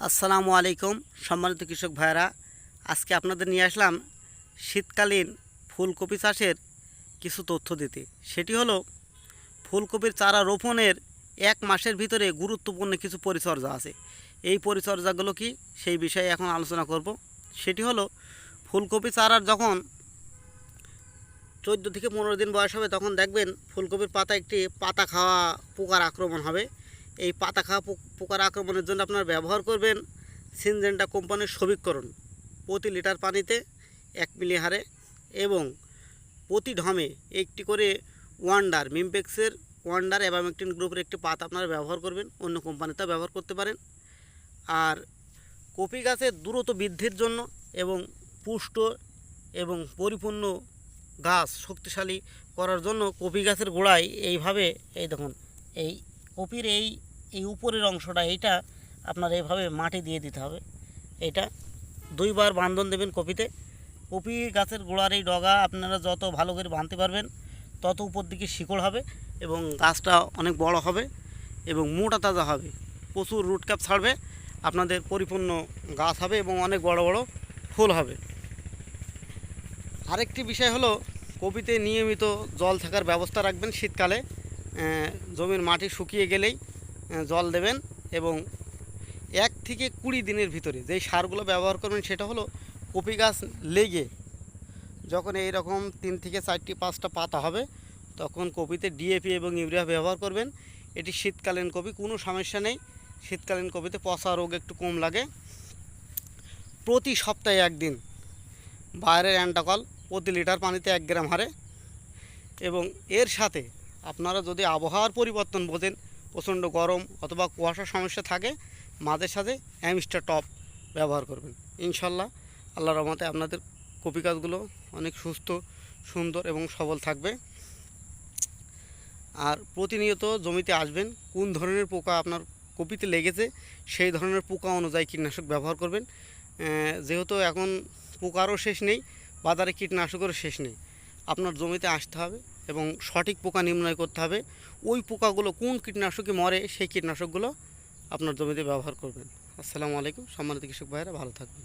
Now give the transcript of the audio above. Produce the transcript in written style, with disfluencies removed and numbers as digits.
আসসালামু আলাইকুম সম্মানিত কৃষক ভাইরা, আজকে আপনাদের নিয়ে আসলাম শীতকালীন ফুলকপি চাষের কিছু তথ্য দিতে। সেটি হলো ফুলকপির চারা রোপণের 1 মাসের ভিতরে গুরুত্বপূর্ণ কিছু পরিচর্যা আছে। এই পরিচর্যাগুলো কি সেই বিষয়ে এখন আলোচনা করব। সেটি হলো ফুলকপি চারার যখন 14 থেকে 15 দিন বয়স হবে তখন দেখবেন ফুলকপির পাতা একটি পাতা খাওয়া পোকার আক্রমণ হবে। এই পাতা খাওয়া পোকার আক্রমণের জন্য আপনারা ব্যবহার করবেন সিনজেন্টা কোম্পানির সবিকরণ প্রতি লিটার পানিতে 1 মিলি হারে, এবং প্রতি ঢমে একটি করে ওয়ান্ডার মিমপেক্সের ওয়ান্ডার অ্যাবামেকটিন গ্রুপের একটি পাতা আপনারা ব্যবহার করবেন, অন্য কোম্পানিতেও ব্যবহার করতে পারেন। আর কপি গাছের দ্রুত বৃদ্ধির জন্য এবং পুষ্ট এবং পরিপূর্ণ গাছ শক্তিশালী করার জন্য কপি গাছের গোড়ায় এইভাবে এই দেখুন এই কপির এই উপরের অংশটা এইটা আপনার এইভাবে মাটি দিয়ে দিতে হবে। এটা 2 বার বান্ধন দেবেন কপিতে। কপি গাছের গোড়ার এই ডগা আপনারা যত ভালো করে বাঁধতে পারবেন তত উপর দিকে শিকড় হবে এবং গাছটা অনেক বড় হবে এবং মোটা তাজা হবে, প্রচুর রুট ক্যাপ ছাড়বে, আপনাদের পরিপূর্ণ গাছ হবে এবং অনেক বড় বড় ফুল হবে। আরেকটি বিষয় হলো কপিতে নিয়মিত জল থাকার ব্যবস্থা রাখবেন। শীতকালে জমির মাটি শুকিয়ে গেলেই জল দেবেন এবং 1 থেকে 20 দিনের ভিতরে যেই সারগুলো ব্যবহার করবেন সেটা হলো কপি গাছ লেগে যখন এই রকম 3 থেকে 4টি 5টা পাতা হবে তখন কপিতে ডিএপি এবং ইউরিয়া ব্যবহার করবেন। এটি শীতকালীন কপি, কোনো সমস্যা নেই। শীতকালীন কপিতে পচা রোগ একটু কম লাগে। প্রতি সপ্তাহে 1 দিন বাইরের অ্যান্টাকল প্রতি লিটার পানিতে 1 গ্রাম হারে, এবং এর সাথে আপনারা যদি আবহাওয়ার পরিবর্তন বোঝেন, প্রচণ্ড গরম অথবা কুয়াশার সমস্যা থাকে, মাঝে সাঝে অ্যামিস্টার টপ ব্যবহার করবেন। ইনশাল্লাহ আল্লাহর রহমতে আপনাদের কপি গাছগুলো অনেক সুস্থ, সুন্দর এবং সবল থাকবে। আর প্রতিনিয়ত জমিতে আসবেন, কোন ধরনের পোকা আপনার কপিতে লেগেছে সেই ধরনের পোকা অনুযায়ী কীটনাশক ব্যবহার করবেন। যেহেতু এখন পোকারও শেষ নেই, বাজারে কীটনাশকেরও শেষ নেই, আপনার জমিতে আসতে হবে এবং সঠিক পোকা নির্ণয় করতে হবে। ওই পোকাগুলো কোন কীটনাশকে মরে সেই কীটনাশকগুলো আপনার জমিতে ব্যবহার করবেন। আসসালামু আলাইকুম সম্মানিত কৃষক ভাইয়েরা, ভালো থাকবেন।